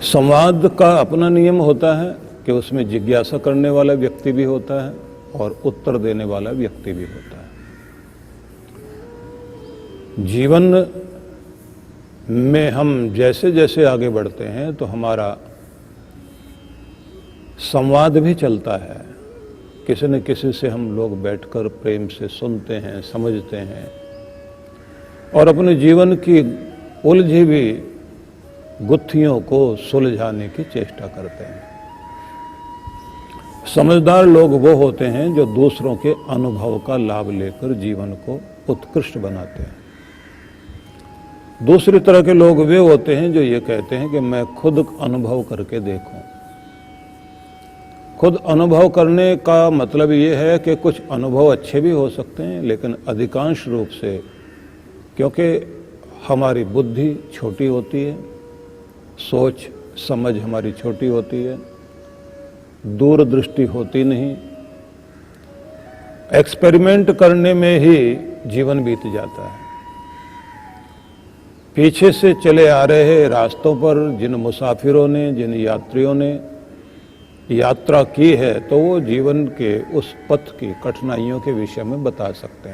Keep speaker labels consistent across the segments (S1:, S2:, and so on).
S1: संवाद का अपना नियम होता है कि उसमें जिज्ञासा करने वाला व्यक्ति भी होता है और उत्तर देने वाला व्यक्ति भी होता है। जीवन में हम जैसे जैसे आगे बढ़ते हैं तो हमारा संवाद भी चलता है। किसी न किसी से हम लोग बैठकर प्रेम से सुनते हैं, समझते हैं और अपने जीवन की उलझी हुई गुत्थियों को सुलझाने की चेष्टा करते हैं। समझदार लोग वो होते हैं जो दूसरों के अनुभव का लाभ लेकर जीवन को उत्कृष्ट बनाते हैं। दूसरी तरह के लोग वे होते हैं जो ये कहते हैं कि मैं खुद अनुभव करके देखूं। खुद अनुभव करने का मतलब ये है कि कुछ अनुभव अच्छे भी हो सकते हैं, लेकिन अधिकांश रूप से क्योंकि हमारी बुद्धि छोटी होती है, सोच समझ हमारी छोटी होती है, दूरदृष्टि होती नहीं, एक्सपेरिमेंट करने में ही जीवन बीत जाता है। पीछे से चले आ रहे रास्तों पर जिन मुसाफिरों ने, जिन यात्रियों ने यात्रा की है तो वो जीवन के उस पथ की कठिनाइयों के विषय में बता सकते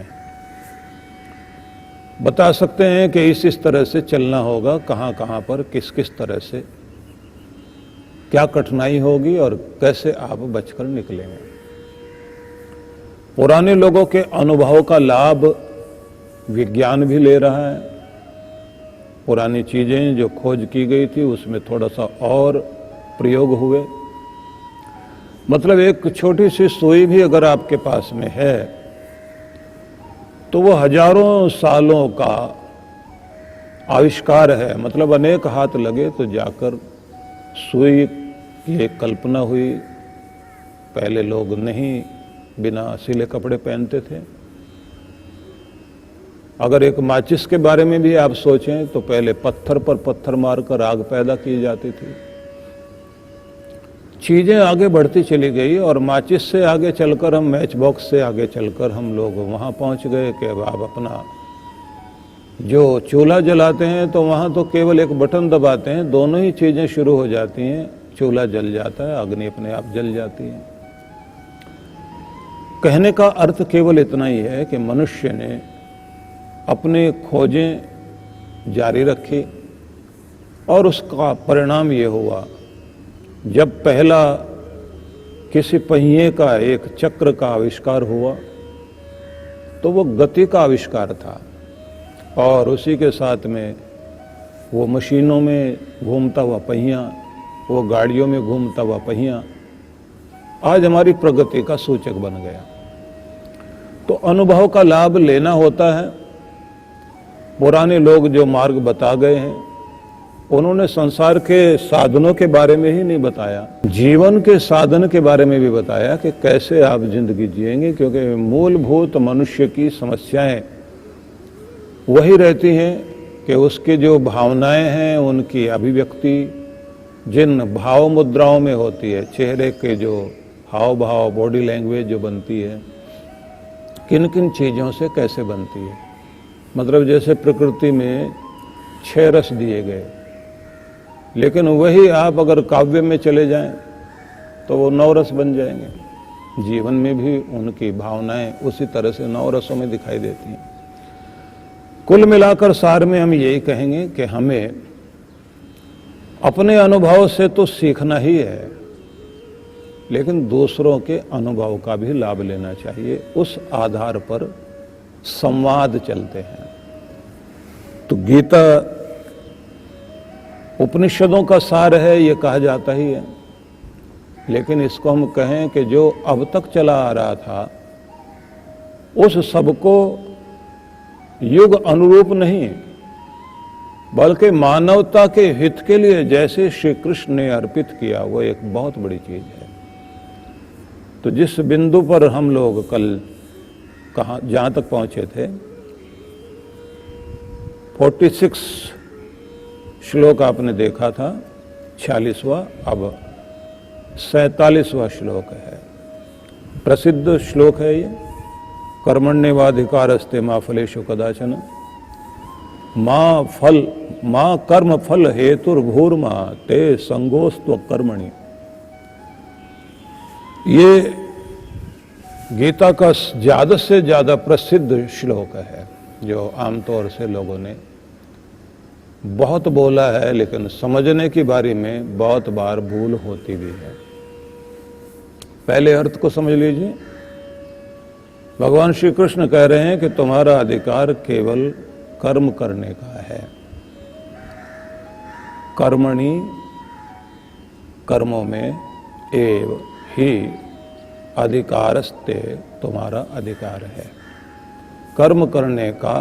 S1: हैं कि इस तरह से चलना होगा, कहाँ कहाँ पर किस किस तरह से क्या कठिनाई होगी और कैसे आप बचकर निकलेंगे। पुराने लोगों के अनुभव का लाभ विज्ञान भी ले रहा है। पुरानी चीजें जो खोज की गई थी उसमें थोड़ा सा और प्रयोग हुए। मतलब एक छोटी सी सुई भी अगर आपके पास में है तो वो हजारों सालों का आविष्कार है। मतलब अनेक हाथ लगे तो जाकर सुई की एक कल्पना हुई। पहले लोग नहीं बिना सिले कपड़े पहनते थे। अगर एक माचिस के बारे में भी आप सोचें तो पहले पत्थर पर पत्थर मारकर आग पैदा की जाती थी। चीजें आगे बढ़ती चली गई और माचिस से आगे चलकर हम मैच बॉक्स से आगे चलकर हम लोग वहां पहुंच गए कि अब आप अपना जो चूल्हा जलाते हैं तो वहां तो केवल एक बटन दबाते हैं, दोनों ही चीजें शुरू हो जाती हैं, चूल्हा जल जाता है, अग्नि अपने आप जल जाती है। कहने का अर्थ केवल इतना ही है कि मनुष्य ने अपने खोजें जारी रखी और उसका परिणाम ये हुआ, जब पहला किसी पहिए का एक चक्र का आविष्कार हुआ तो वो गति का आविष्कार था और उसी के साथ में वो मशीनों में घूमता हुआ पहिया, वो गाड़ियों में घूमता हुआ पहिया आज हमारी प्रगति का सूचक बन गया। तो अनुभव का लाभ लेना होता है। पुराने लोग जो मार्ग बता गए हैं उन्होंने संसार के साधनों के बारे में ही नहीं बताया, जीवन के साधन के बारे में भी बताया कि कैसे आप जिंदगी जिएंगे, क्योंकि मूलभूत मनुष्य की समस्याएं वही रहती हैं कि उसकी जो भावनाएं हैं उनकी अभिव्यक्ति जिन भाव मुद्राओं में होती है, चेहरे के जो हाव भाव, बॉडी लैंग्वेज जो बनती है, किन किन चीज़ों से कैसे बनती है। मतलब जैसे प्रकृति में 6 रस दिए गए, लेकिन वही आप अगर काव्य में चले जाएं तो वो 9 रस बन जाएंगे। जीवन में भी उनकी भावनाएं उसी तरह से 9 रसों में दिखाई देती हैं। कुल मिलाकर सार में हम यही कहेंगे कि हमें अपने अनुभव से तो सीखना ही है, लेकिन दूसरों के अनुभव का भी लाभ लेना चाहिए। उस आधार पर संवाद चलते हैं। तो गीता उपनिषदों का सार है, ये कहा जाता ही है, लेकिन इसको हम कहें कि जो अब तक चला आ रहा था उस सबको युग अनुरूप नहीं, बल्कि मानवता के हित के लिए जैसे श्री कृष्ण ने अर्पित किया, वो एक बहुत बड़ी चीज है। तो जिस बिंदु पर हम लोग कल जहां तक पहुंचे थे, 46 श्लोक आपने देखा था, 46वां अब 47वां श्लोक है। प्रसिद्ध श्लोक है ये। कर्मण्येवाधिकारस्ते मा फलेषु कदाचन। माँ फल मां कर्म फल हेतुर्भूर्मा ते संगोस्त्व कर्मणि। ये गीता का ज्यादा से ज्यादा प्रसिद्ध श्लोक है जो आमतौर से लोगों ने बहुत बोला है, लेकिन समझने की बारी में बहुत बार भूल होती भी है। पहले अर्थ को समझ लीजिए। भगवान श्री कृष्ण कह रहे हैं कि तुम्हारा अधिकार केवल कर्म करने का है। कर्मणि, कर्मों में, एव ही अधिकारस्ते, तुम्हारा अधिकार है। कर्म करने का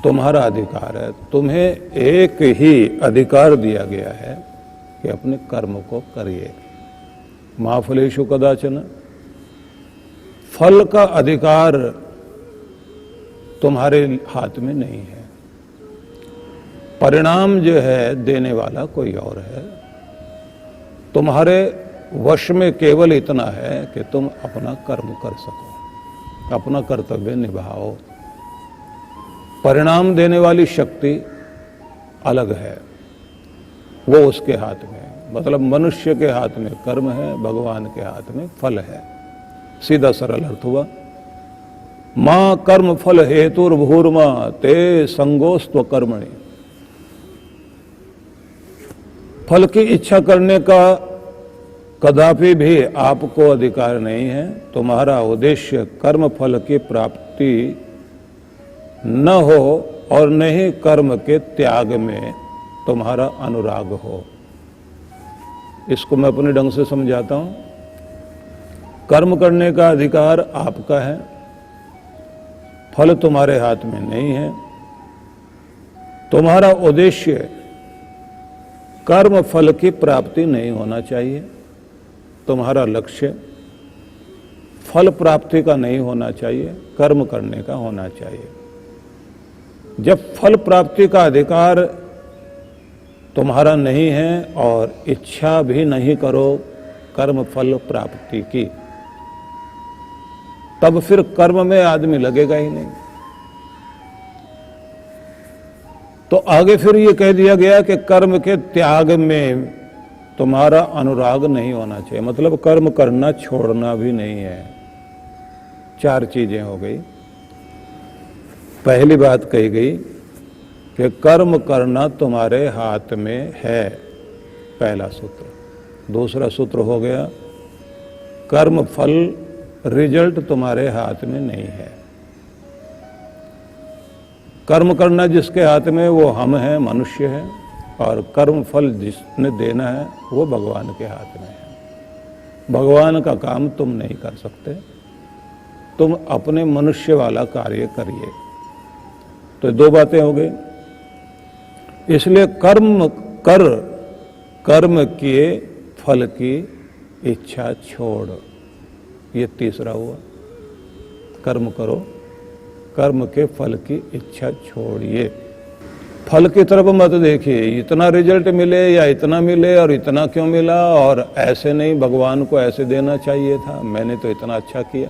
S1: तुम्हारा अधिकार है। तुम्हें एक ही अधिकार दिया गया है कि अपने कर्म को करिए। मा फलेषु कदाचन, फल का अधिकार तुम्हारे हाथ में नहीं है। परिणाम जो है देने वाला कोई और है। तुम्हारे वश में केवल इतना है कि तुम अपना कर्म कर सको, अपना कर्तव्य निभाओ। परिणाम देने वाली शक्ति अलग है, वो उसके हाथ में है। मतलब मनुष्य के हाथ में कर्म है, भगवान के हाथ में फल है। सीधा सरल अर्थ हुआ। मां कर्म फल हेतुर्भूर्मा ते संगोस्त्व कर्मणि। फल की इच्छा करने का कदापि भी आपको अधिकार नहीं है। तुम्हारा उद्देश्य कर्म फल की प्राप्ति न हो और न ही कर्म के त्याग में तुम्हारा अनुराग हो। इसको मैं अपने ढंग से समझाता हूं। कर्म करने का अधिकार आपका है, फल तुम्हारे हाथ में नहीं है। तुम्हारा उद्देश्य कर्म फल की प्राप्ति नहीं होना चाहिए। तुम्हारा लक्ष्य फल प्राप्ति का नहीं होना चाहिए, कर्म करने का होना चाहिए। जब फल प्राप्ति का अधिकार तुम्हारा नहीं है और इच्छा भी नहीं करो कर्म फल प्राप्ति की, तब फिर कर्म में आदमी लगेगा ही नहीं। तो आगे फिर ये कह दिया गया कि कर्म के त्याग में तुम्हारा अनुराग नहीं होना चाहिए। मतलब कर्म करना छोड़ना भी नहीं है। चार चीजें हो गई। पहली बात कही गई कि कर्म करना तुम्हारे हाथ में है, पहला सूत्र। दूसरा सूत्र हो गया कर्म फल रिजल्ट तुम्हारे हाथ में नहीं है। कर्म करना जिसके हाथ में वो हम हैं, मनुष्य है, और कर्म फल जिसने देना है वो भगवान के हाथ में है। भगवान का काम तुम नहीं कर सकते, तुम अपने मनुष्य वाला कार्य करिए। तो दो बातें हो गई। इसलिए कर्म कर, कर्म किए फल की इच्छा छोड़, ये तीसरा हुआ। कर्म करो, कर्म के फल की इच्छा छोड़िए। फल की तरफ मत देखिए, इतना रिजल्ट मिले या इतना मिले और इतना क्यों मिला, और ऐसे नहीं, भगवान को ऐसे देना चाहिए था, मैंने तो इतना अच्छा किया।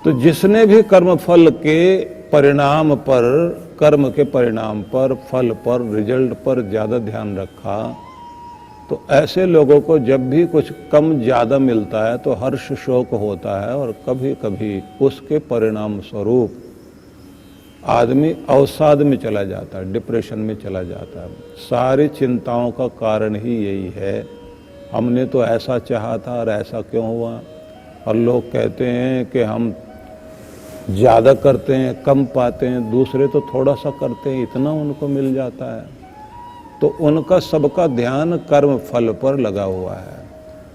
S1: तो जिसने भी कर्म फल के परिणाम पर, कर्म के परिणाम पर, फल पर, रिजल्ट पर ज्यादा ध्यान रखा, तो ऐसे लोगों को जब भी कुछ कम ज्यादा मिलता है तो हर्ष शोक होता है, और कभी कभी उसके परिणाम स्वरूप आदमी अवसाद में चला जाता है, डिप्रेशन में चला जाता है। सारी चिंताओं का कारण ही यही है, हमने तो ऐसा चाहा था और ऐसा क्यों हुआ। और लोग कहते हैं कि हम ज़्यादा करते हैं कम पाते हैं, दूसरे तो थोड़ा सा करते हैं इतना उनको मिल जाता है। तो उनका सबका ध्यान कर्म फल पर लगा हुआ है।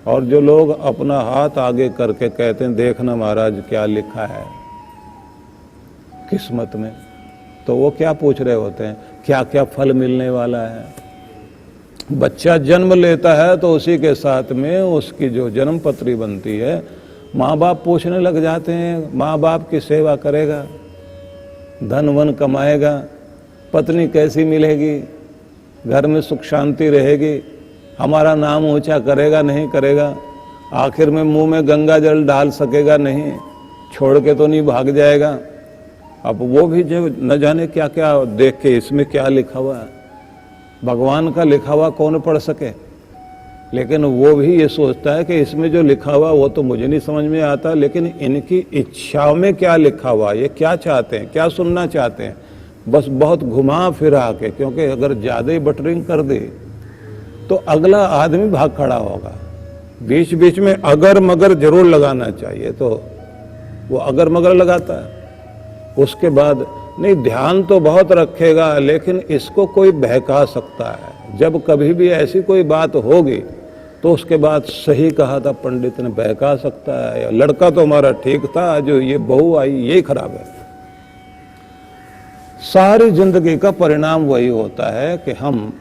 S1: और जो लोग अपना हाथ आगे करके कहते हैं देखना महाराज क्या लिखा है किस्मत में, तो वो क्या पूछ रहे होते हैं, क्या क्या फल मिलने वाला है। बच्चा जन्म लेता है तो उसी के साथ में उसकी जो जन्म पत्री बनती है, माँ बाप पूछने लग जाते हैं, माँ बाप की सेवा करेगा, धन वन कमाएगा, पत्नी कैसी मिलेगी, घर में सुख शांति रहेगी, हमारा नाम ऊंचा करेगा नहीं करेगा, आखिर में मुंह में गंगा जल डाल सकेगा नहीं, छोड़ के तो नहीं भाग जाएगा। अब वो भी जो न जाने क्या क्या देख के इसमें क्या लिखा हुआ है, भगवान का लिखा हुआ कौन पढ़ सके, लेकिन वो भी ये सोचता है कि इसमें जो लिखा हुआ वो तो मुझे नहीं समझ में आता, लेकिन इनकी इच्छाओं में क्या लिखा हुआ, ये क्या चाहते हैं, क्या सुनना चाहते हैं, बस बहुत घुमा फिरा के, क्योंकि अगर ज्यादा ही बटरिंग कर दे तो अगला आदमी भाग खड़ा होगा। बीच बीच में अगर मगर जरूर लगाना चाहिए, तो वो अगर मगर लगाता है। उसके बाद नहीं, ध्यान तो बहुत रखेगा, लेकिन इसको कोई बहका सकता है। जब कभी भी ऐसी कोई बात होगी तो उसके बाद सही कहा था पंडित ने, बहका सकता है, या लड़का तो हमारा ठीक था, जो ये बहू आई ये खराब है। सारी जिंदगी का परिणाम वही होता है कि हम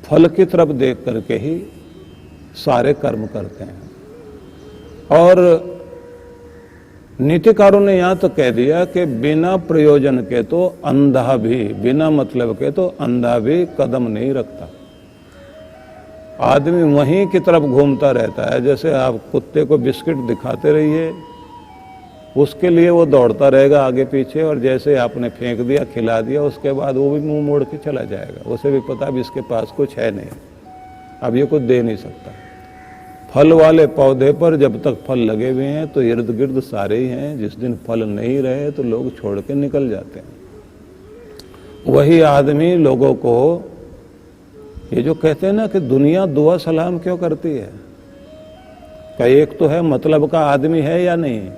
S1: फल की तरफ देख करके ही सारे कर्म करते हैं। और नीतिकारों ने यहां तो कह दिया कि बिना प्रयोजन के तो अंधा भी, बिना मतलब के तो अंधा भी कदम नहीं रखता। आदमी वहीं की तरफ घूमता रहता है। जैसे आप कुत्ते को बिस्किट दिखाते रहिए, उसके लिए वो दौड़ता रहेगा आगे पीछे, और जैसे आपने फेंक दिया, खिला दिया, उसके बाद वो भी मुंह मोड़ के चला जाएगा। उसे भी पता भी इसके पास कुछ है नहीं, अब ये कुछ दे नहीं सकता। फल वाले पौधे पर जब तक फल लगे हुए हैं तो इर्द गिर्द सारे ही हैं। जिस दिन फल नहीं रहे तो लोग छोड़ के निकल जाते हैं। वही आदमी लोगों को ये जो कहते हैं ना कि दुनिया दुआ सलाम क्यों करती है, का एक तो है मतलब का आदमी है या नहीं।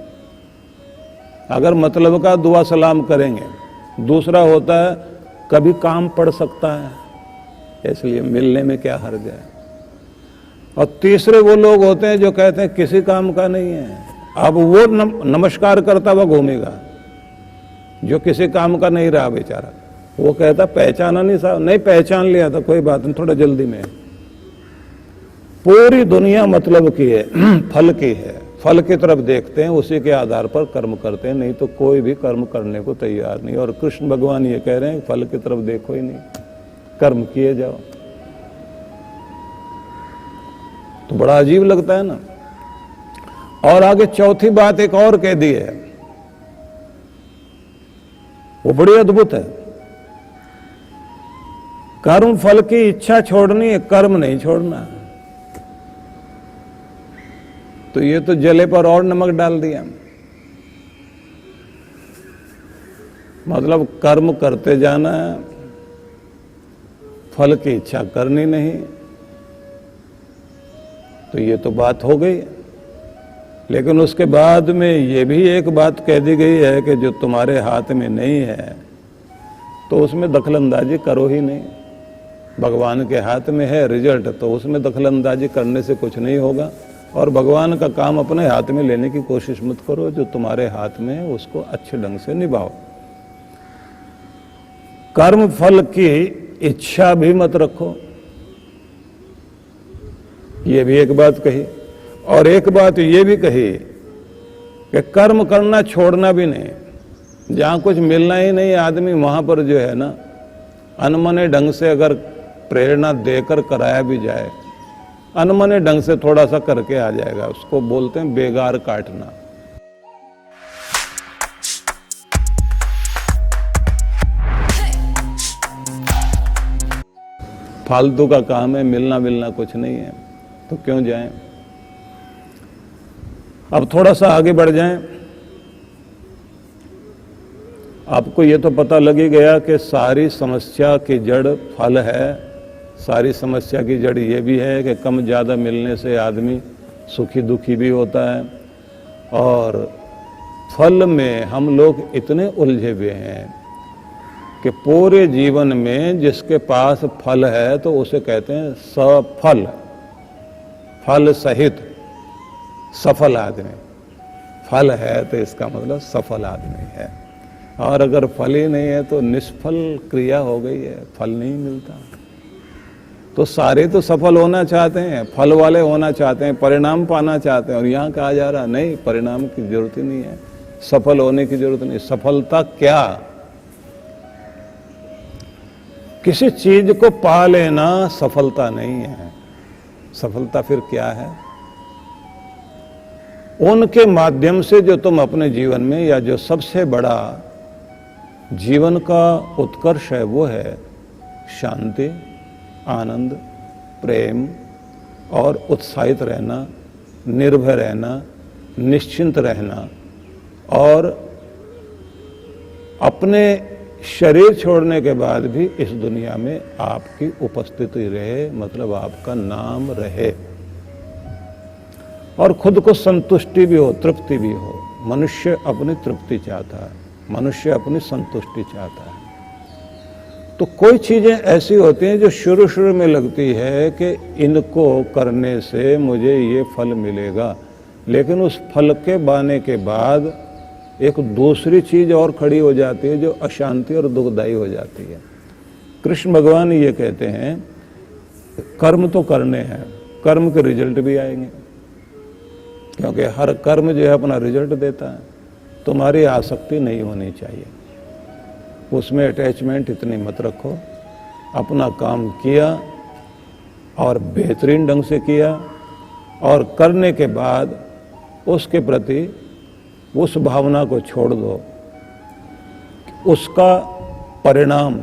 S1: अगर मतलब का दुआ सलाम करेंगे, दूसरा होता है कभी काम पड़ सकता है, इसलिए मिलने में क्या हर्ज है। और तीसरे वो लोग होते हैं जो कहते हैं किसी काम का नहीं है। अब वो नमस्कार करता हुआ घूमेगा जो किसी काम का नहीं रहा बेचारा। वो कहता पहचाना नहीं साहब, नहीं पहचान लिया था, कोई बात नहीं, थोड़ा जल्दी में। पूरी दुनिया मतलब की है, फल की है। फल की तरफ देखते हैं, उसी के आधार पर कर्म करते हैं, नहीं तो कोई भी कर्म करने को तैयार नहीं। और कृष्ण भगवान ये कह रहे हैं फल की तरफ देखो ही नहीं, कर्म किए जाओ। तो बड़ा अजीब लगता है ना। और आगे चौथी बात एक और कह दी है, वो बड़ी अद्भुत है। कर्म फल की इच्छा छोड़नी है, कर्म नहीं छोड़ना। तो ये तो जले पर और नमक डाल दिया। मतलब कर्म करते जाना, फल की इच्छा करनी नहीं। तो ये तो बात हो गई। लेकिन उसके बाद में ये भी एक बात कह दी गई है कि जो तुम्हारे हाथ में नहीं है तो उसमें दखलंदाजी करो ही नहीं। भगवान के हाथ में है रिजल्ट, तो उसमें दखलंदाजी करने से कुछ नहीं होगा। और भगवान का काम अपने हाथ में लेने की कोशिश मत करो। जो तुम्हारे हाथ में है उसको अच्छे ढंग से निभाओ। कर्म फल की इच्छा भी मत रखो, ये भी एक बात कही। और एक बात ये भी कही कि कर्म करना छोड़ना भी नहीं। जहां कुछ मिलना ही नहीं आदमी, वहां पर जो है ना, अनमने ढंग से अगर प्रेरणा देकर कराया भी जाए, अनमने ढंग से थोड़ा सा करके आ जाएगा। उसको बोलते हैं बेगार काटना। फालतू का काम है, मिलना मिलना कुछ नहीं है, तो क्यों जाएं। अब थोड़ा सा आगे बढ़ जाएं। आपको ये तो पता लग ही गया कि सारी समस्या की जड़ फल है। सारी समस्या की जड़ ये भी है कि कम ज़्यादा मिलने से आदमी सुखी दुखी भी होता है। और फल में हम लोग इतने उलझे हुए हैं कि पूरे जीवन में जिसके पास फल है तो उसे कहते हैं सफल, फल सहित सफल आदमी। फल है तो इसका मतलब सफल आदमी है। और अगर फल ही नहीं है तो निष्फल क्रिया हो गई है, फल नहीं मिलता। तो सारे तो सफल होना चाहते हैं, फल वाले होना चाहते हैं, परिणाम पाना चाहते हैं। और यहां कहा जा रहा नहीं, परिणाम की जरूरत ही नहीं है, सफल होने की जरूरत नहीं। सफलता क्या? किसी चीज को पा लेना सफलता नहीं है। सफलता फिर क्या है? उनके माध्यम से जो तुम अपने जीवन में, या जो सबसे बड़ा जीवन का उत्कर्ष है वो है शांति, आनंद, प्रेम और उत्साहित रहना, निर्भय रहना, निश्चिंत रहना और अपने शरीर छोड़ने के बाद भी इस दुनिया में आपकी उपस्थिति रहे, मतलब आपका नाम रहे और खुद को संतुष्टि भी हो, तृप्ति भी हो। मनुष्य अपनी तृप्ति चाहता है, मनुष्य अपनी संतुष्टि चाहता है। तो कोई चीजें ऐसी होती हैं जो शुरू शुरू में लगती है कि इनको करने से मुझे ये फल मिलेगा, लेकिन उस फल के पाने के बाद एक दूसरी चीज और खड़ी हो जाती है जो अशांति और दुखदायी हो जाती है। कृष्ण भगवान ये कहते हैं कर्म तो करने हैं, कर्म के रिजल्ट भी आएंगे, क्योंकि हर कर्म जो है अपना रिजल्ट देता है। तुम्हारी आसक्ति नहीं होनी चाहिए, उसमें अटैचमेंट इतनी मत रखो। अपना काम किया और बेहतरीन ढंग से किया और करने के बाद उसके प्रति उस भावना को छोड़ दो, उसका परिणाम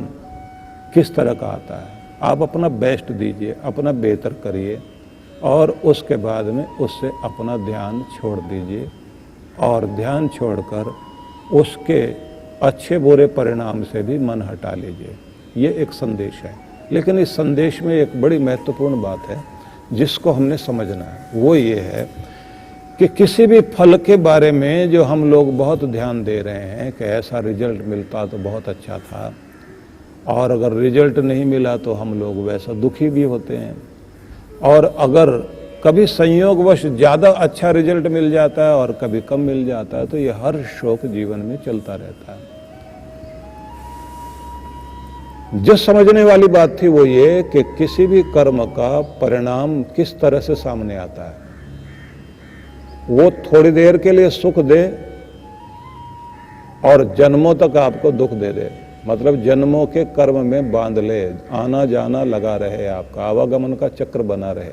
S1: किस तरह का आता है। आप अपना बेस्ट दीजिए, अपना बेहतर करिए और उसके बाद में उससे अपना ध्यान छोड़ दीजिए और ध्यान छोड़कर उसके अच्छे बुरे परिणाम से भी मन हटा लीजिए। ये एक संदेश है, लेकिन इस संदेश में एक बड़ी महत्वपूर्ण बात है जिसको हमने समझना है। वो ये है कि किसी भी फल के बारे में जो हम लोग बहुत ध्यान दे रहे हैं कि ऐसा रिजल्ट मिलता तो बहुत अच्छा था, और अगर रिजल्ट नहीं मिला तो हम लोग वैसा दुखी भी होते हैं, और अगर कभी संयोगवश ज़्यादा अच्छा रिजल्ट मिल जाता है और कभी कम मिल जाता है तो ये हर शोक जीवन में चलता रहता है। जो समझने वाली बात थी वो ये कि किसी भी कर्म का परिणाम किस तरह से सामने आता है। वो थोड़ी देर के लिए सुख दे और जन्मों तक आपको दुख दे दे, मतलब जन्मों के कर्म में बांध ले, आना जाना लगा रहे, आपका आवागमन का चक्र बना रहे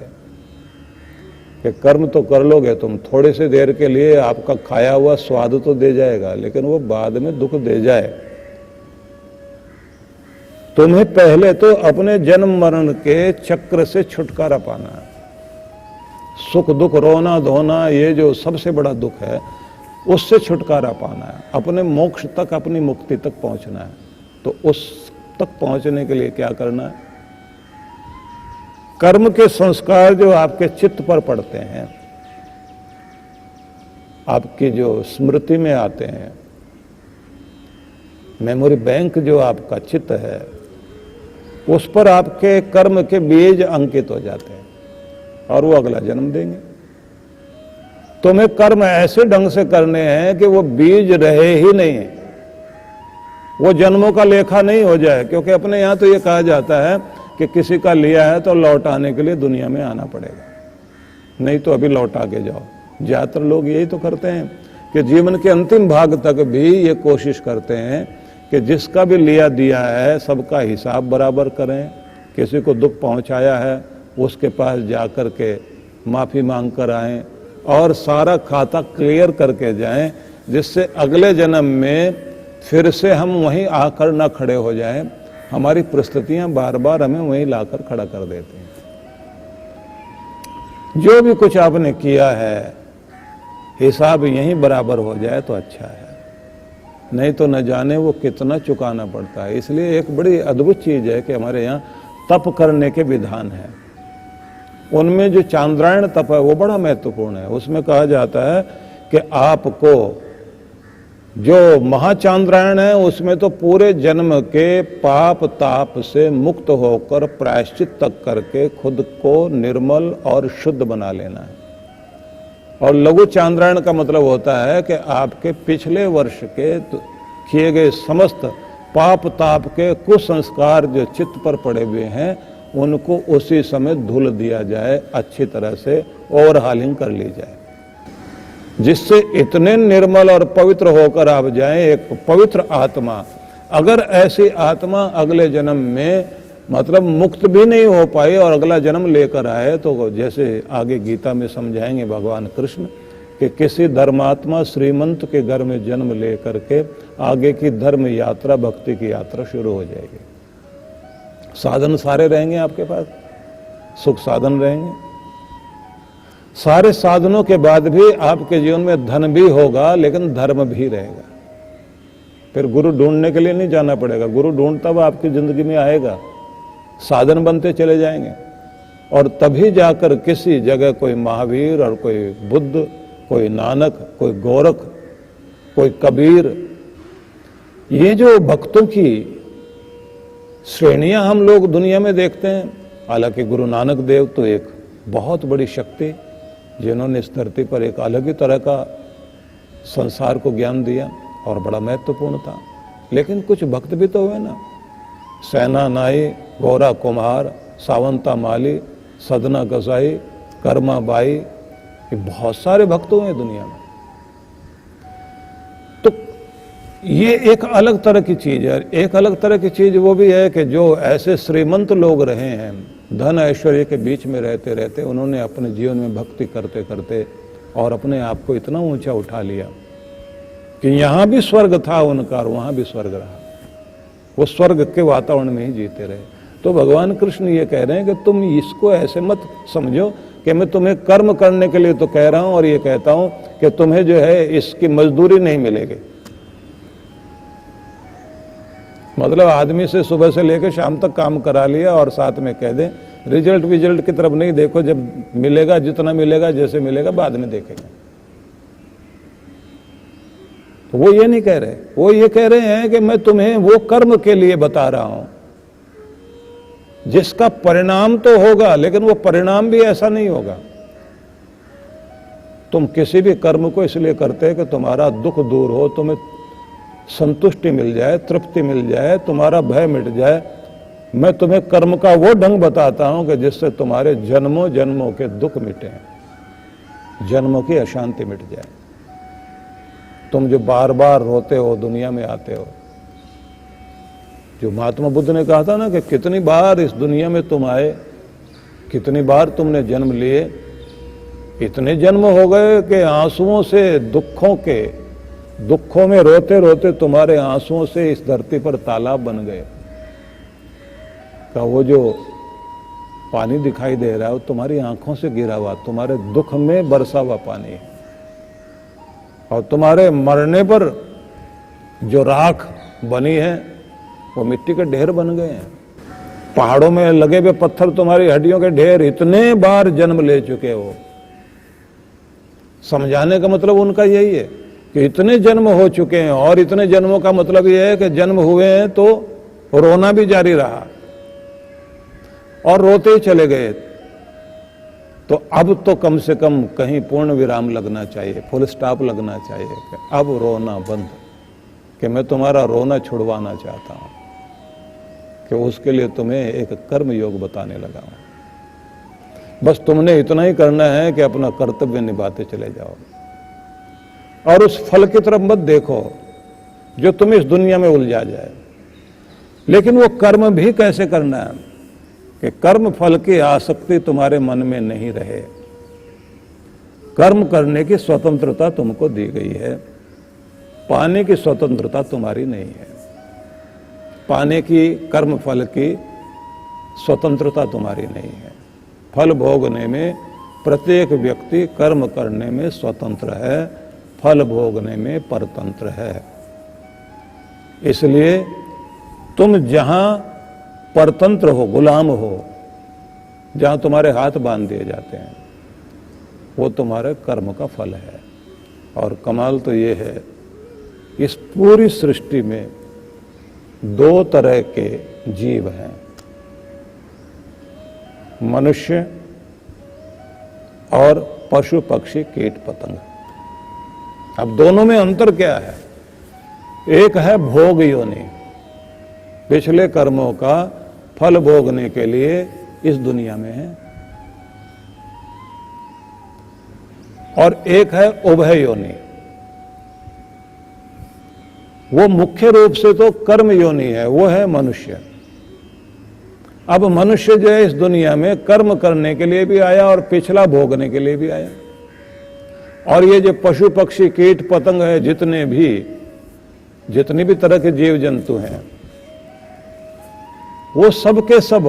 S1: कि कर्म तो कर लोगे तुम, थोड़ी सी देर के लिए आपका खाया हुआ स्वाद तो दे जाएगा, लेकिन वो बाद में दुख दे जाए। तुम्हें पहले तो अपने जन्म मरण के चक्र से छुटकारा पाना है। सुख दुख, रोना धोना, ये जो सबसे बड़ा दुख है उससे छुटकारा पाना है, अपने मोक्ष तक, अपनी मुक्ति तक पहुंचना है। तो उस तक पहुंचने के लिए क्या करना है? कर्म के संस्कार जो आपके चित्त पर पड़ते हैं, आपकी जो स्मृति में आते हैं, मेमोरी बैंक जो आपका चित्त है, उस पर आपके कर्म के बीज अंकित हो जाते हैं और वो अगला जन्म देंगे। तुम्हें कर्म ऐसे ढंग से करने हैं कि वो बीज रहे ही नहीं, वो जन्मों का लेखा नहीं हो जाए, क्योंकि अपने यहां तो ये कहा जाता है कि किसी का लिया है तो लौटाने के लिए दुनिया में आना पड़ेगा, नहीं तो अभी लौटा के जाओ। ज्यादातर लोग यही तो करते हैं कि जीवन के अंतिम भाग तक भी ये कोशिश करते हैं कि जिसका भी लिया दिया है सबका हिसाब बराबर करें। किसी को दुख पहुंचाया है उसके पास जाकर के माफ़ी मांग कर आएँ और सारा खाता क्लियर करके जाएं, जिससे अगले जन्म में फिर से हम वहीं आकर ना खड़े हो जाएं। हमारी परिस्थितियां बार बार हमें वहीं लाकर खड़ा कर देती हैं। जो भी कुछ आपने किया है हिसाब यहीं बराबर हो जाए तो अच्छा है, नहीं तो न जाने वो कितना चुकाना पड़ता है। इसलिए एक बड़ी अद्भुत चीज़ है कि हमारे यहाँ तप करने के विधान है। उनमें जो चांद्रायण तप है वो बड़ा महत्वपूर्ण है। उसमें कहा जाता है कि आपको जो महाचांद्रायण है उसमें तो पूरे जन्म के पाप ताप से मुक्त होकर प्रायश्चित तक करके खुद को निर्मल और शुद्ध बना लेना है। और लघु चांद्रायण का मतलब होता है कि आपके पिछले वर्ष के किए गए समस्त पाप ताप के कुसंस्कार जो चित्त पर पड़े हुए हैं उनको उसी समय धुल दिया जाए, अच्छी तरह से ओवरहालिंग कर ली जाए, जिससे इतने निर्मल और पवित्र होकर आप जाएं, एक पवित्र आत्मा। अगर ऐसी आत्मा अगले जन्म में मतलब मुक्त भी नहीं हो पाई और अगला जन्म लेकर आए तो जैसे आगे गीता में समझाएंगे भगवान कृष्ण कि किसी धर्मात्मा श्रीमंत के घर में जन्म लेकर के आगे की धर्म यात्रा, भक्ति की यात्रा शुरू हो जाएगी। साधन सारे रहेंगे आपके पास, सुख साधन रहेंगे, सारे साधनों के बाद भी आपके जीवन में धन भी होगा लेकिन धर्म भी रहेगा। फिर गुरु ढूंढने के लिए नहीं जाना पड़ेगा, गुरु ढूंढ तब आपकी जिंदगी में आएगा, साधन बनते चले जाएंगे और तभी जाकर किसी जगह कोई महावीर और कोई बुद्ध, कोई नानक, कोई गोरख, कोई कबीर, ये जो भक्तों की श्रेणियां हम लोग दुनिया में देखते हैं। हालांकि गुरु नानक देव तो एक बहुत बड़ी शक्ति, जिन्होंने इस धरती पर एक अलग ही तरह का संसार को ज्ञान दिया और बड़ा महत्वपूर्ण था। लेकिन कुछ भक्त भी तो हुए ना, सैना नाई, गौरा कुम्हार, सावंता माली, सदना गसाई, कर्मा बाई, ये बहुत सारे भक्त हुए दुनिया में। तो ये एक अलग तरह की चीज है। एक अलग तरह की चीज वो भी है कि जो ऐसे श्रीमंत लोग रहे हैं, धन ऐश्वर्य के बीच में रहते रहते उन्होंने अपने जीवन में भक्ति करते करते और अपने आप को इतना ऊंचा उठा लिया कि यहां भी स्वर्ग था उनका और वहां भी स्वर्ग रहा। वो स्वर्ग के वातावरण में ही जीते रहे। तो भगवान कृष्ण ये कह रहे हैं कि तुम इसको ऐसे मत समझो कि मैं तुम्हें कर्म करने के लिए तो कह रहा हूं और ये कहता हूं कि तुम्हें जो है इसकी मजदूरी नहीं मिलेगी। मतलब आदमी से सुबह से लेकर शाम तक काम करा लिया और साथ में कह दे रिजल्ट की तरफ नहीं देखो, जब मिलेगा जितना मिलेगा, जैसे मिलेगा बाद में देखेंगे। तो वो ये नहीं कह रहे, वो ये कह रहे हैं कि मैं तुम्हें वो कर्म के लिए बता रहा हूं जिसका परिणाम तो होगा, लेकिन वो परिणाम भी ऐसा नहीं होगा। तुम किसी भी कर्म को इसलिए करते हैं कि तुम्हारा दुख दूर हो, तुम्हें संतुष्टि मिल जाए, तृप्ति मिल जाए, तुम्हारा भय मिट जाए। मैं तुम्हें कर्म का वो ढंग बताता हूं कि जिससे तुम्हारे जन्मों जन्मों के दुख मिटे, जन्मों की अशांति मिट जाए। तुम जो बार बार रोते हो, दुनिया में आते हो, जो महात्मा बुद्ध ने कहा था ना कि कितनी बार इस दुनिया में तुम आए, कितनी बार तुमने जन्म लिए, इतने जन्म हो गए कि आंसुओं से दुखों में रोते रोते तुम्हारे आंसुओं से इस धरती पर तालाब बन गए। का वो जो पानी दिखाई दे रहा है वो तुम्हारी आंखों से गिरा हुआ, तुम्हारे दुख में बरसा हुआ पानी है। और तुम्हारे मरने पर जो राख बनी है वो मिट्टी के ढेर बन गए हैं। पहाड़ों में लगे हुए पत्थर तुम्हारी हड्डियों के ढेर, इतने बार जन्म ले चुके हो। समझाने का मतलब उनका यही है कि इतने जन्म हो चुके हैं और इतने जन्मों का मतलब यह है कि जन्म हुए हैं तो रोना भी जारी रहा और रोते ही चले गए। तो अब तो कम से कम कहीं पूर्ण विराम लगना चाहिए, फुल स्टॉप लगना चाहिए कि अब रोना बंद, कि मैं तुम्हारा रोना छुड़वाना चाहता हूं, कि उसके लिए तुम्हें एक कर्म योग बताने लगा हूं। बस तुमने इतना ही करना है कि अपना कर्तव्य निभाते चले जाओ और उस फल की तरफ मत देखो जो तुम्हें इस दुनिया में उलझा जाए। लेकिन वो कर्म भी कैसे करना है कि कर्म फल की आसक्ति तुम्हारे मन में नहीं रहे। कर्म करने की स्वतंत्रता तुमको दी गई है, पाने की स्वतंत्रता तुम्हारी नहीं है। पाने की, कर्म फल की स्वतंत्रता तुम्हारी नहीं है। फल भोगने में प्रत्येक व्यक्ति कर्म करने में स्वतंत्र है, फल भोगने में परतंत्र है। इसलिए तुम जहां परतंत्र हो, गुलाम हो, जहां तुम्हारे हाथ बांध दिए जाते हैं, वो तुम्हारे कर्म का फल है। और कमाल तो ये है, इस पूरी सृष्टि में दो तरह के जीव हैं, मनुष्य और पशु पक्षी कीट पतंग। अब दोनों में अंतर क्या है? एक है भोग योनि, पिछले कर्मों का फल भोगने के लिए इस दुनिया में है, और एक है उभय योनि। वो मुख्य रूप से तो कर्म योनि है, वो है मनुष्य। अब मनुष्य जो है इस दुनिया में कर्म करने के लिए भी आया और पिछला भोगने के लिए भी आया। और ये जो पशु पक्षी कीट पतंग है, जितनी भी तरह के जीव जंतु हैं, वो सब के सब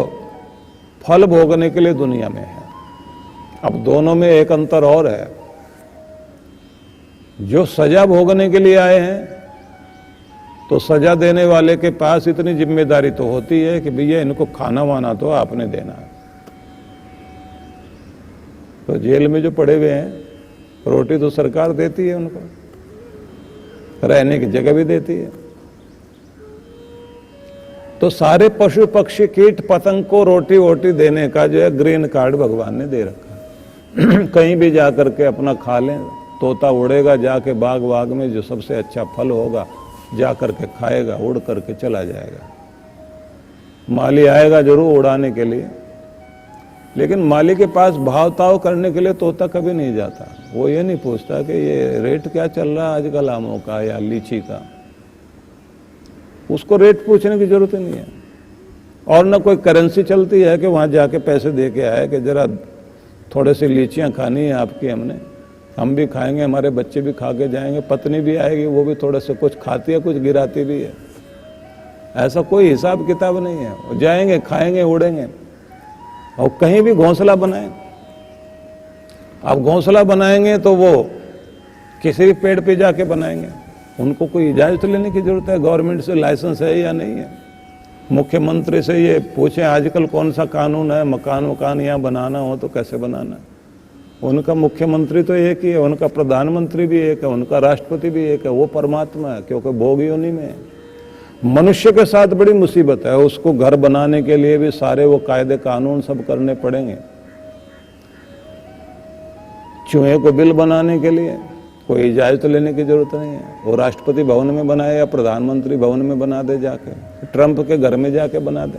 S1: फल भोगने के लिए दुनिया में है। अब दोनों में एक अंतर और है। जो सजा भोगने के लिए आए हैं, तो सजा देने वाले के पास इतनी जिम्मेदारी तो होती है कि भैया इनको खाना वाना तो आपने देना है। तो जेल में जो पड़े हुए हैं, रोटी तो सरकार देती है उनको, रहने की जगह भी देती है। तो सारे पशु पक्षी कीट पतंग को रोटी वोटी देने का जो है ग्रीन कार्ड भगवान ने दे रखा है। कहीं भी जाकर के अपना खा लें, तोता उड़ेगा जाके बाग बाग में, जो सबसे अच्छा फल होगा जा करके खाएगा, उड़ करके चला जाएगा। माली आएगा जरूर उड़ाने के लिए, लेकिन माली के पास भाव ताव करने के लिए तोता कभी नहीं जाता। वो ये नहीं पूछता कि ये रेट क्या चल रहा है आजकल आमों का या लीची का, उसको रेट पूछने की जरूरत ही नहीं है। और ना कोई करेंसी चलती है कि वहां जाके पैसे दे के आए कि जरा थोड़े से लीचियां खानी है आपकी, हम भी खाएंगे, हमारे बच्चे भी खा के जाएंगे, पत्नी भी आएगी, वो भी थोड़े से कुछ खाती है, कुछ गिराती भी है। ऐसा कोई हिसाब किताब नहीं है। जाएंगे, खाएंगे, उड़ेंगे। और कहीं भी घोंसला बनाएं, आप घोंसला बनाएंगे तो वो किसी भी पेड़ पे जाके बनाएंगे, उनको कोई इजाजत लेने की जरूरत है, गवर्नमेंट से लाइसेंस है या नहीं है। मुख्यमंत्री से ये पूछें आजकल कौन सा कानून है, मकान यहाँ बनाना हो तो कैसे बनाना। उनका मुख्यमंत्री तो एक ही है, उनका प्रधानमंत्री भी एक है, उनका राष्ट्रपति भी एक है, वो परमात्मा है, क्योंकि भोग योनि में है। मनुष्य के साथ बड़ी मुसीबत है, उसको घर बनाने के लिए भी सारे वो कायदे कानून सब करने पड़ेंगे। चूहे को बिल बनाने के लिए कोई इजाजत लेने की जरूरत नहीं है, वो राष्ट्रपति भवन में बनाए या प्रधानमंत्री भवन में बना दे, जाके ट्रंप के घर में जाके बना दे।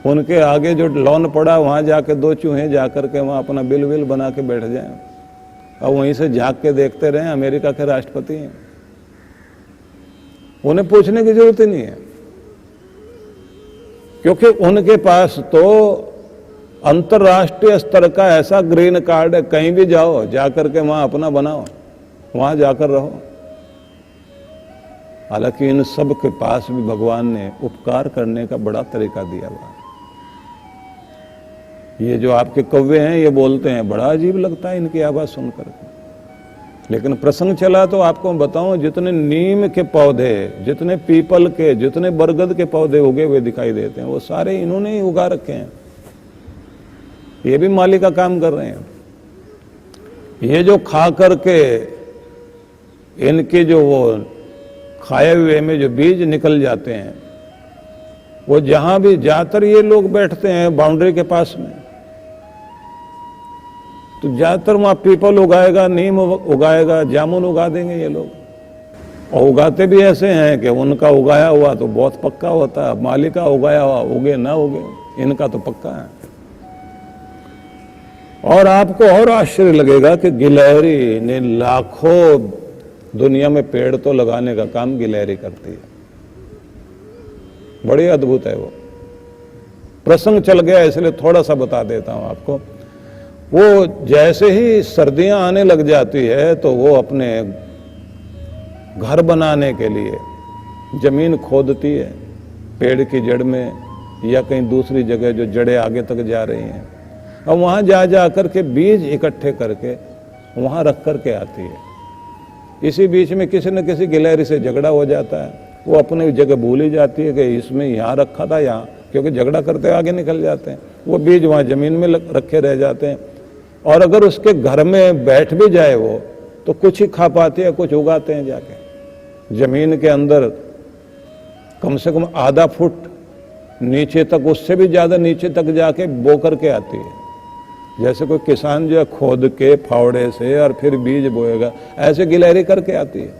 S1: उनके आगे जो लॉन पड़ा वहां जाके दो चूहे जाकर के वहां अपना बिल विल बना के बैठ जाए और वहीं से झांक के देखते रहे अमेरिका के राष्ट्रपति हैं। उन्हें पूछने की जरूरत ही नहीं है, क्योंकि उनके पास तो अंतरराष्ट्रीय स्तर का ऐसा ग्रीन कार्ड है, कहीं भी जाओ जाकर के वहां अपना बनाओ, वहां जाकर रहो। हालांकि इन सब के पास भी भगवान ने उपकार करने का बड़ा तरीका दिया हुआ। ये जो आपके कौवे हैं ये बोलते हैं, बड़ा अजीब लगता है इनकी आवाज सुनकर, लेकिन प्रसंग चला तो आपको बताऊं, जितने नीम के पौधे, जितने पीपल के, जितने बरगद के पौधे उगे हुए दिखाई देते हैं, वो सारे इन्होंने ही उगा रखे हैं। ये भी माली का काम कर रहे हैं। ये जो खा करके इनके जो वो खाए हुए में जो बीज निकल जाते हैं, वो जहां भी ज्यादातर ये लोग बैठते हैं बाउंड्री के पास में, तो ज्यादातर वहां पीपल उगाएगा, नीम उगाएगा, जामुन उगा देंगे ये लोग। और उगाते भी ऐसे हैं कि उनका उगाया हुआ तो बहुत पक्का होता है, माली का उगाया हुआ उगे ना उगे, इनका तो पक्का है। और आपको और आश्चर्य लगेगा कि गिलहरी ने लाखों, दुनिया में पेड़ तो लगाने का काम गिलहरी करती है। बड़ी अद्भुत है वो। प्रसंग चल गया इसलिए थोड़ा सा बता देता हूं आपको। वो जैसे ही सर्दियां आने लग जाती है तो वो अपने घर बनाने के लिए जमीन खोदती है, पेड़ की जड़ में या कहीं दूसरी जगह जो जड़ें आगे तक जा रही हैं, और वहां जा करके बीज इकट्ठे करके वहां रख करके आती है। इसी बीच में किसी न किसी गिलहरी से झगड़ा हो जाता है, वो अपनी जगह भूल ही जाती है कि इसमें यहाँ रखा था यहाँ, क्योंकि झगड़ा करते आगे निकल जाते हैं। वो बीज वहाँ जमीन में रखे रह जाते हैं, और अगर उसके घर में बैठ भी जाए वो तो कुछ ही खा पाते हैं, कुछ उगाते हैं जाके जमीन के अंदर कम से कम आधा फुट नीचे तक, उससे भी ज्यादा नीचे तक जाके बो करके आती है। जैसे कोई किसान जो है खोद के फावड़े से और फिर बीज बोएगा, ऐसे गिलहरी करके आती है।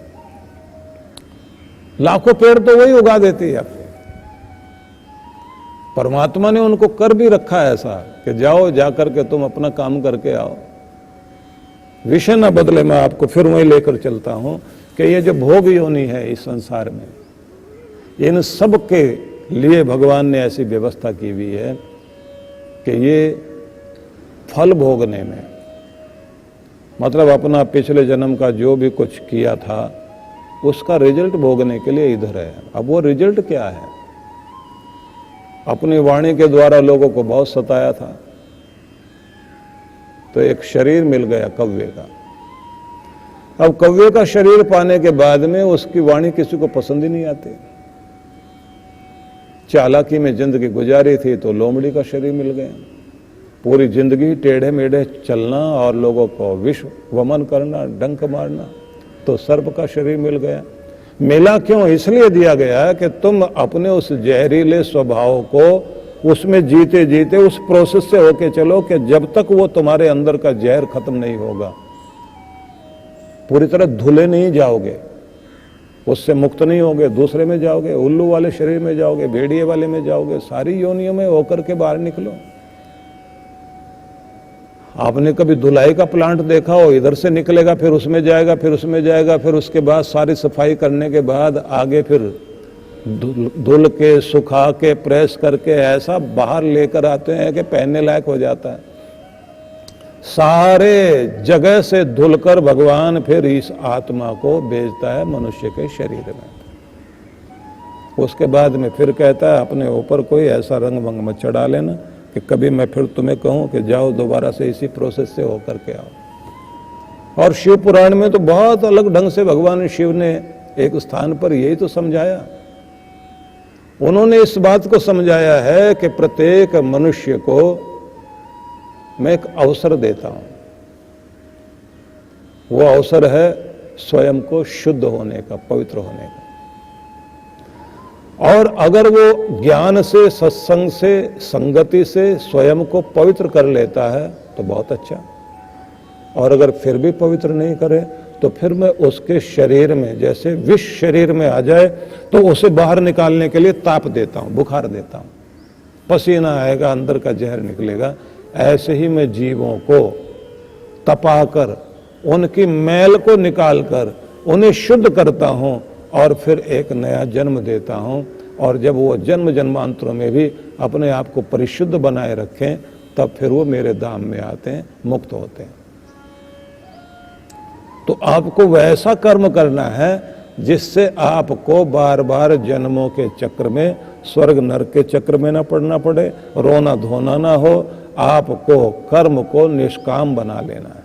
S1: लाखों पेड़ तो वही उगा देती है। परमात्मा ने उनको कर भी रखा है ऐसा कि जाओ जाकर के तुम अपना काम करके आओ। विषय न बदले, मैं आपको फिर वहीं लेकर चलता हूं कि ये जो भोग योनि है इस संसार में, इन सब के लिए भगवान ने ऐसी व्यवस्था की हुई है कि ये फल भोगने में मतलब अपना पिछले जन्म का जो भी कुछ किया था उसका रिजल्ट भोगने के लिए इधर है। अब वो रिजल्ट क्या है? अपनी वाणी के द्वारा लोगों को बहुत सताया था, तो एक शरीर मिल गया कव्वे का। अब कव्वे का शरीर पाने के बाद में उसकी वाणी किसी को पसंद ही नहीं आती। चालाकी में जिंदगी गुजारी थी तो लोमड़ी का शरीर मिल गया। पूरी जिंदगी टेढ़े मेढ़े चलना और लोगों को विष वमन करना, डंक मारना, तो सर्प का शरीर मिल गया। मिला क्यों? इसलिए दिया गया कि तुम अपने उस जहरीले स्वभाव को उसमें जीते जीते उस प्रोसेस से होके चलो कि जब तक वो तुम्हारे अंदर का जहर खत्म नहीं होगा, पूरी तरह धुले नहीं जाओगे, उससे मुक्त नहीं होगे, दूसरे में जाओगे, उल्लू वाले शरीर में जाओगे, भेड़िए वाले में जाओगे, सारी योनियों में होकर के बाहर निकलो। आपने कभी धुलाई का प्लांट देखा हो? इधर से निकलेगा, फिर उसमें जाएगा, फिर उसमें जाएगा, फिर उसके बाद सारी सफाई करने के बाद आगे फिर धुल के सुखा के प्रेस करके ऐसा बाहर लेकर आते हैं कि पहनने लायक हो जाता है। सारे जगह से धुलकर भगवान फिर इस आत्मा को भेजता है मनुष्य के शरीर में। उसके बाद में फिर कहता है अपने ऊपर कोई ऐसा रंग वंग मत चढ़ा लेना कि कभी मैं फिर तुम्हें कहूं कि जाओ दोबारा से इसी प्रोसेस से होकर के आओ। और शिव पुराण में तो बहुत अलग ढंग से भगवान शिव ने एक स्थान पर यही तो समझाया। उन्होंने इस बात को समझाया है कि प्रत्येक मनुष्य को मैं एक अवसर देता हूं। वो अवसर है स्वयं को शुद्ध होने का, पवित्र होने का। और अगर वो ज्ञान से, सत्संग से, संगति से स्वयं को पवित्र कर लेता है तो बहुत अच्छा। और अगर फिर भी पवित्र नहीं करे तो फिर मैं उसके शरीर में जैसे विष शरीर में आ जाए तो उसे बाहर निकालने के लिए ताप देता हूं, बुखार देता हूं, पसीना आएगा, अंदर का जहर निकलेगा। ऐसे ही मैं जीवों को तपाकर उनकी मैल को निकालकर उन्हें शुद्ध करता हूं और फिर एक नया जन्म देता हूं। और जब वो जन्म जन्मांतरों में भी अपने आप को परिशुद्ध बनाए रखें तब फिर वो मेरे धाम में आते हैं, मुक्त होते हैं। तो आपको वैसा कर्म करना है जिससे आपको बार बार जन्मों के चक्र में, स्वर्ग नरक के चक्र में ना पड़ना पड़े, रोना धोना ना हो। आपको कर्म को निष्काम बना लेना है।